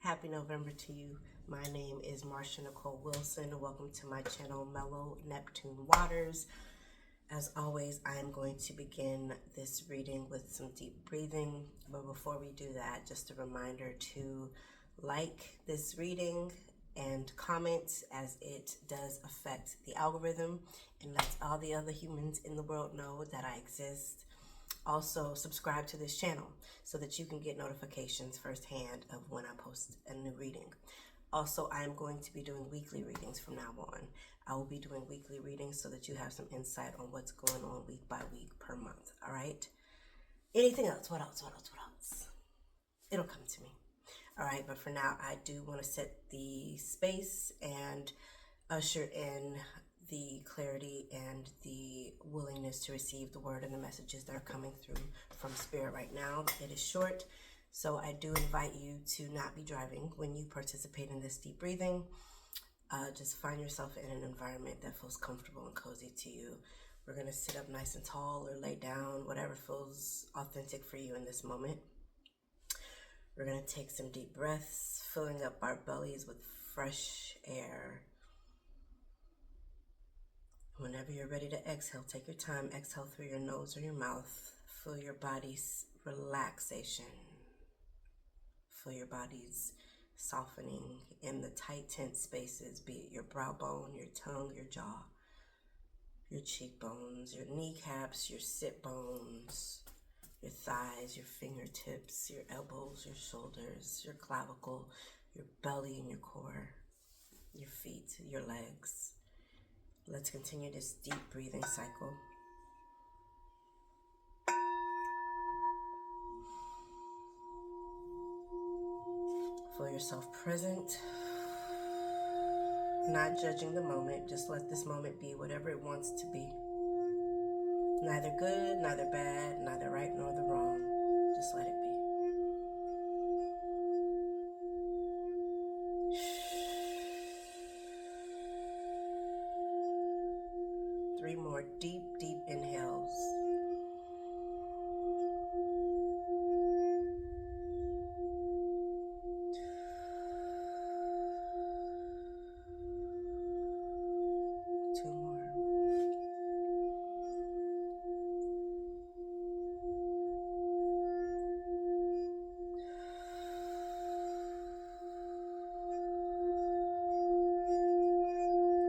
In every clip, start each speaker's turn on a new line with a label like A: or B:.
A: Happy November to you. My name is Marsha Nicole Wilson. Welcome to my channel, MellowNeptuneWaters. As always, I am going to begin this reading with some deep breathing. But before we do that, just a reminder to like this reading and comment, as it does affect the algorithm and lets all the other humans in the world know that I exist. Also, subscribe to this channel so that you can get notifications firsthand of when I post a new reading. Also, I am going to be doing weekly readings from now on. I will be doing weekly readings so that you have some insight on what's going on week by week per month, all right? Anything else? What else? It'll come to me. All right, but for now, I do want to set the space and usher in the clarity and the willingness to receive the word and the messages that are coming through from Spirit right now. It is short, so I do invite you to not be driving when you participate in this deep breathing. Just find yourself in an environment that feels comfortable and cozy to you. We're going to sit up nice and tall or lay down, whatever feels authentic for you in this moment. We're going to take some deep breaths, filling up our bellies with fresh air. Whenever you're ready to exhale, take your time. Exhale through your nose or your mouth. Feel your body's relaxation. Feel your body's softening in the tight, tense spaces, be it your brow bone, your tongue, your jaw, your cheekbones, your kneecaps, your sit bones, your thighs, your fingertips, your elbows, your shoulders, your clavicle, your belly and your core, your feet, your legs. Let's continue this deep breathing cycle. Feel yourself present, not judging the moment. Just let this moment be whatever it wants to be. Neither good, neither bad, neither right nor the wrong. Just let it be. Three more deep, deep inhales. Two more.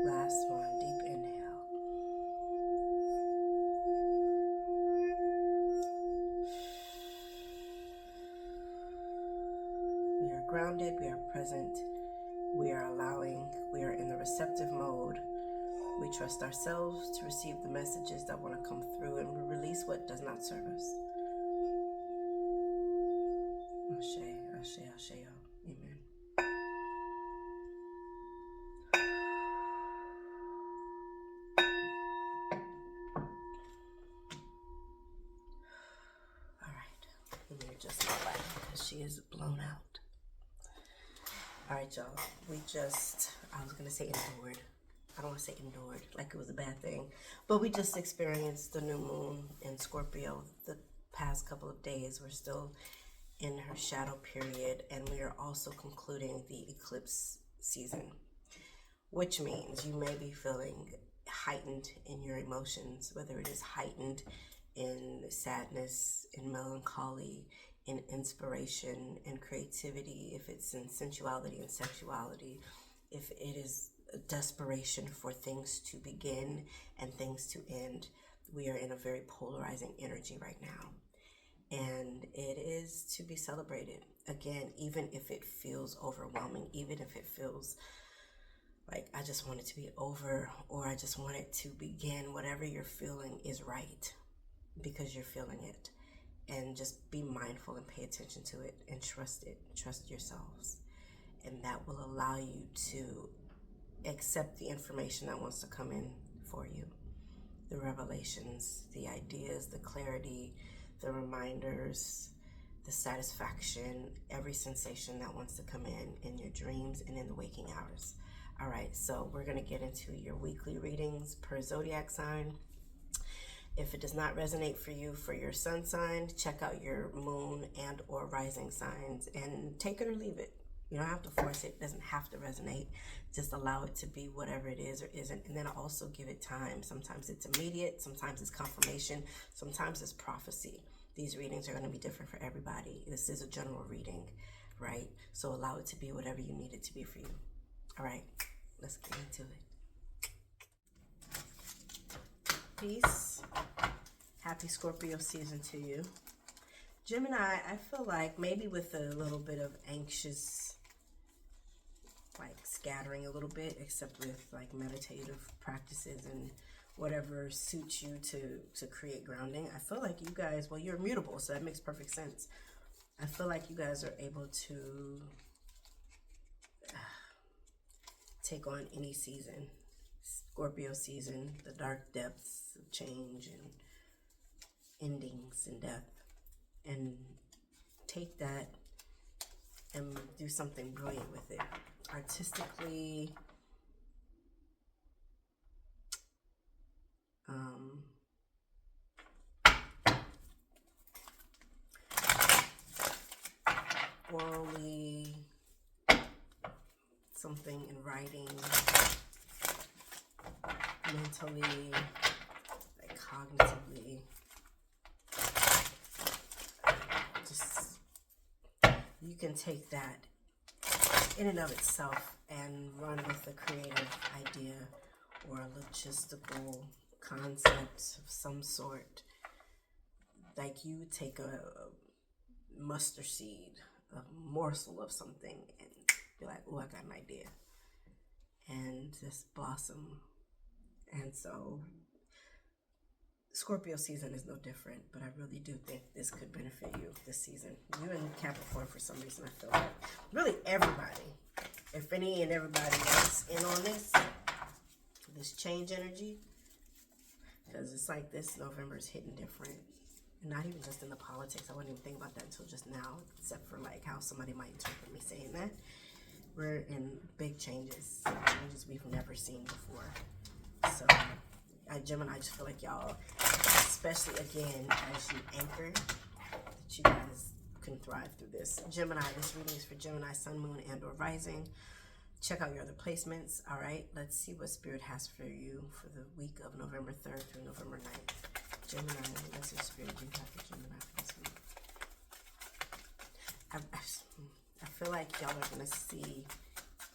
A: Last one, deep inhale. We are grounded, we are present, we are allowing, we are in the receptive mode. We trust ourselves to receive the messages that want to come through, and we release what does not serve us. Ashe, ashe, ashe, amen. All right, let me adjust my light because she is blown out. All right, y'all, I was going to say endured. I don't want to say endured like it was a bad thing, but we just experienced the new moon in Scorpio the past couple of days. We're still in her shadow period, and we are also concluding the eclipse season, which means you may be feeling heightened in your emotions, whether it is heightened in sadness, in melancholy, in inspiration and creativity, if it's in sensuality and sexuality, if it is a desperation for things to begin and things to end. We are in a very polarizing energy right now, and it is to be celebrated. Again, even if it feels overwhelming, even if it feels like I just want it to be over, or I just want it to begin, whatever you're feeling is right because you're feeling it. And just be mindful and pay attention to it and trust it. Trust yourselves. And that will allow you to accept the information that wants to come in for you. The revelations, the ideas, the clarity, the reminders, the satisfaction, every sensation that wants to come in your dreams and in the waking hours. All right, so we're going to get into your weekly readings per zodiac sign. If it does not resonate for you for your sun sign, check out your moon and or rising signs and take it or leave it. You don't have to force it. It doesn't have to resonate. Just allow it to be whatever it is or isn't. And then also give it time. Sometimes it's immediate. Sometimes it's confirmation. Sometimes it's prophecy. These readings are going to be different for everybody. This is a general reading, right? So allow it to be whatever you need it to be for you. All right, let's get into it. Peace. Happy Scorpio season to you. Gemini, I feel like maybe with a little bit of anxious, like scattering a little bit, except with like meditative practices and whatever suits you to create grounding. I feel like you guys, well, you're immutable, so that makes perfect sense. I feel like you guys are able to take on any season. Scorpio season, the dark depths of change and endings and death, and take that and do something brilliant with it. Artistically, orally, something in writing, mentally, like cognitively. Just, you can take that in and of itself and run with a creative idea or a logistical concept of some sort. Like you take a mustard seed, a morsel of something, and be like, oh, I got an idea. And just blossom. And so Scorpio season is no different, but I really do think this could benefit you this season. You and Capricorn, for some reason, I feel like. Really everybody. If any and everybody is in on this change energy, because it's like this November is hitting different. And not even just in the politics. I wouldn't even think about that until just now, except for like how somebody might interpret me saying that. We're in big changes we've never seen before. So, Gemini, I just feel like y'all, especially again, as you anchor, that you guys can thrive through this. Gemini, this reading is for Gemini, Sun, Moon, and or Rising. Check out your other placements. All right, let's see what Spirit has for you for the week of November 3rd through November 9th. Gemini, what message Spirit do you have for Gemini for this week? I feel like y'all are going to see,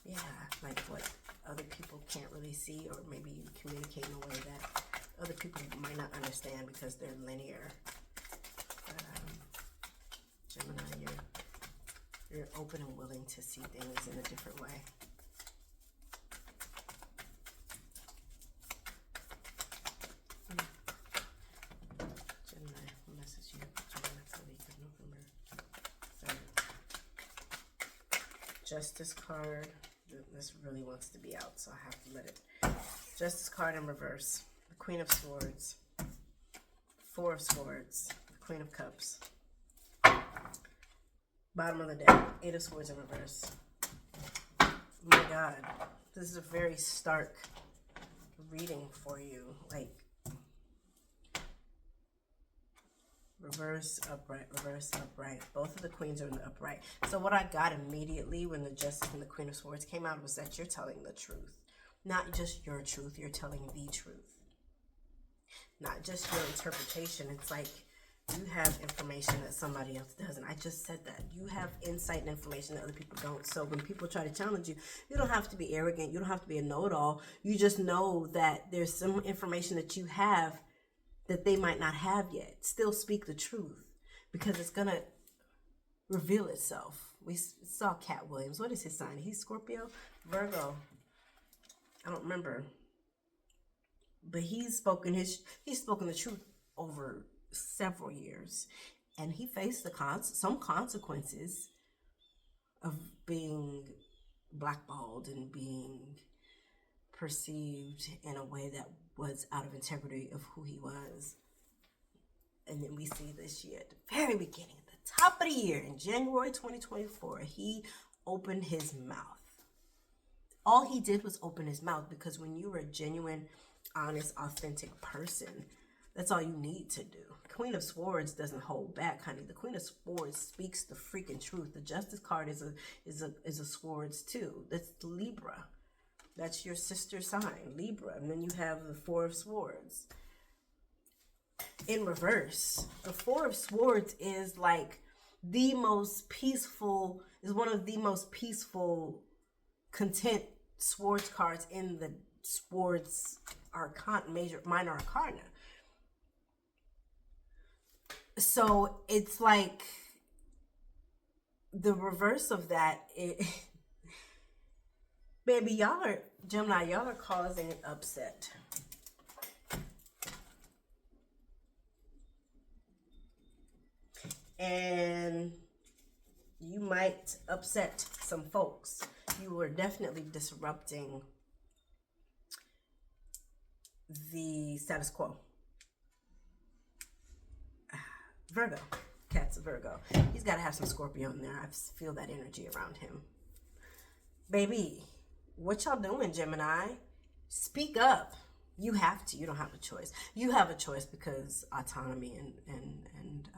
A: yeah, like what other people can't really see, or maybe you communicate in a way that other people might not understand because they're linear. But, Gemini, you're open and willing to see things in a different way. Justice card. This really wants to be out, so I have to let it. Justice card in reverse. The Queen of Swords. Four of Swords. The Queen of Cups. Bottom of the deck. Eight of Swords in reverse. Oh my God. This is a very stark reading for you. Like, reverse, upright, reverse, upright. Both of the queens are in the upright. So what I got immediately when the Justice and the Queen of Swords came out was that you're telling the truth. Not just your truth, you're telling the truth. Not just your interpretation. It's like you have information that somebody else doesn't. I just said that. You have insight and information that other people don't. So when people try to challenge you, you don't have to be arrogant. You don't have to be a know-it-all. You just know that there's some information that you have that they might not have yet. Still speak the truth, because it's going to reveal itself. We saw Cat Williams. What is his sign? He's Scorpio? Virgo. I don't remember. But he's spoken the truth over several years. And he faced some consequences of being blackballed and being perceived in a way that was out of integrity of who he was. And then we see this year, at the very beginning, at the top of the year, in January 2024, he opened his mouth. All he did was open his mouth, because when you were a genuine, honest, authentic person, That's all you need to do. Queen of Swords doesn't hold back, honey. The Queen of Swords speaks the freaking truth. The Justice card is a Swords too. That's Libra. That's your sister sign, Libra. And then you have the Four of Swords. In reverse, the Four of Swords is like the most peaceful, is one of the most peaceful, content swords cards in the Swords Arcana, minor arcana. So it's like the reverse of that. Baby, y'all are, Gemini, y'all are causing upset. And you might upset some folks. You were definitely disrupting the status quo. Virgo. Cat's a Virgo. He's got to have some Scorpio in there. I feel that energy around him. Baby, what y'all doing, Gemini? Speak up. You have to. You don't have a choice. You have a choice because autonomy and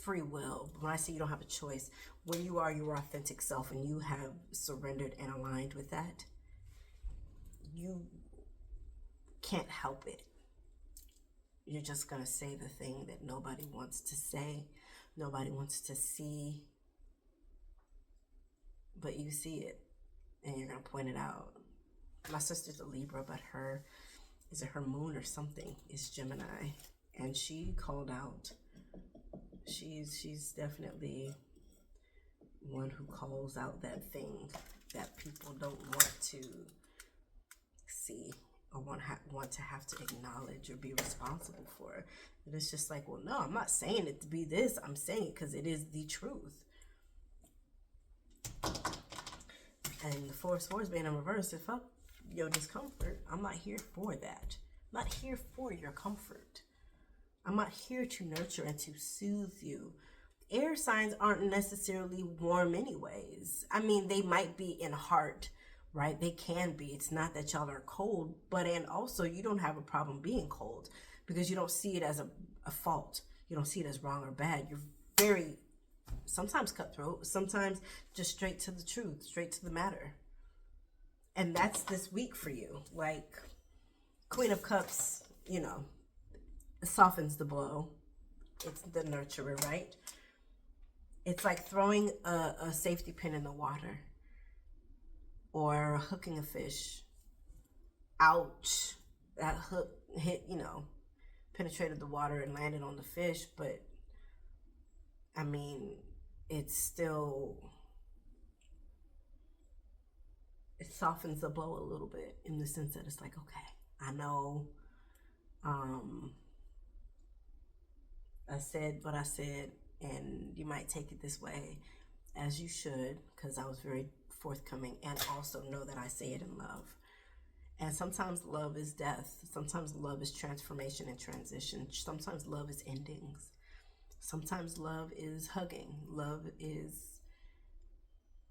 A: free will. When I say you don't have a choice, when you are your authentic self and you have surrendered and aligned with that, you can't help it. You're just going to say the thing that nobody wants to say, nobody wants to see, but you see it and you're going to point it out. My sister's a Libra, but is it her moon or something is Gemini, and she called out. She's definitely one who calls out that thing that people don't want to see or want to have to acknowledge or be responsible for. And it's just like, well, no, I'm not saying it to be this. I'm saying it because it is the truth. And the Four of Swords being in reverse, if up your discomfort, I'm not here for that. I'm not here for your comfort. I'm not here to nurture and to soothe you. Air signs aren't necessarily warm anyways. I mean, they might be in heart, right? They can be. It's not that y'all are cold, but and also you don't have a problem being cold because you don't see it as a fault. You don't see it as wrong or bad. You're very, sometimes cutthroat, sometimes just straight to the truth, straight to the matter. And that's this week for you. Like Queen of Cups, you know, softens the blow. It's the nurturer, right? It's like throwing a safety pin in the water or hooking a fish. Ouch. That hook hit, you know, penetrated the water and landed on the fish, but I mean, it's still, it softens the blow a little bit in the sense that it's like, okay, I know, I said what I said, and you might take it this way, as you should, because I was very forthcoming, and also know that I say it in love. And sometimes love is death. Sometimes love is transformation and transition. Sometimes love is endings. Sometimes love is hugging. Love is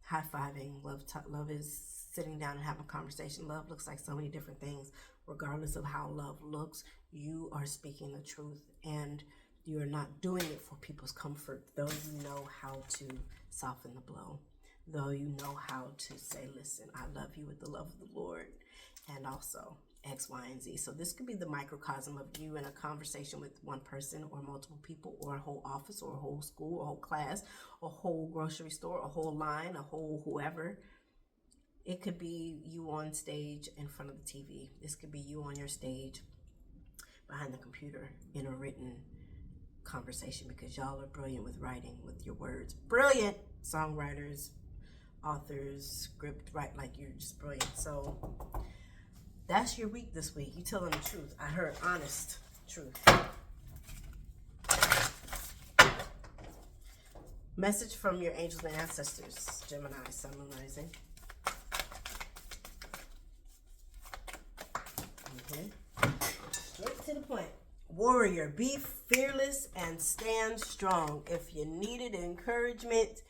A: high-fiving. Love is sitting down and having a conversation. Love looks like so many different things. Regardless of how love looks, you are speaking the truth, and you are not doing it for people's comfort, though you know how to soften the blow, though you know how to say, listen, I love you with the love of the Lord, and also X, Y, and Z. So this could be the microcosm of you in a conversation with one person or multiple people or a whole office or a whole school, a whole class, a whole grocery store, a whole line, a whole whoever. It could be you on stage in front of the TV. This could be you on your stage behind the computer in a written conversation, because y'all are brilliant with writing, with your words. Brilliant songwriters, authors, script, right? Like, you're just brilliant. So that's your week this week. You telling the truth. I heard honest truth. Message from your angels and ancestors, Gemini, Sun, Moon, Rising. Straight to the point. Warrior, be fearless and stand strong. If you needed encouragement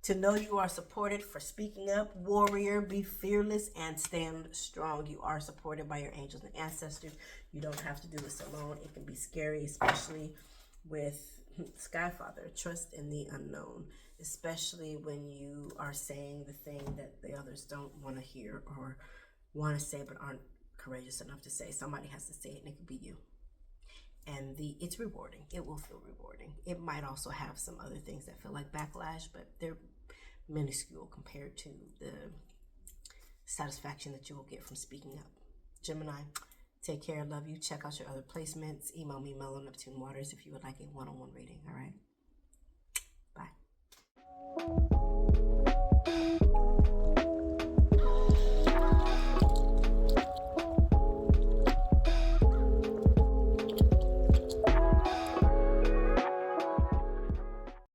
A: to know you are supported for speaking up. Warrior, be fearless and stand strong. You are supported by your angels and ancestors. You don't have to do this alone. It can be scary, especially with Skyfather. Trust in the unknown, especially when you are saying the thing that the others don't want to hear or want to say but aren't courageous enough to say. Somebody has to say it, and it could be you. And it's rewarding. It will feel rewarding. It might also have some other things that feel like backlash, but they're minuscule compared to the satisfaction that you will get from speaking up. Gemini, take care. Love you. Check out your other placements. Email me, MellowNeptuneWaters, if you would like a one-on-one reading. All right.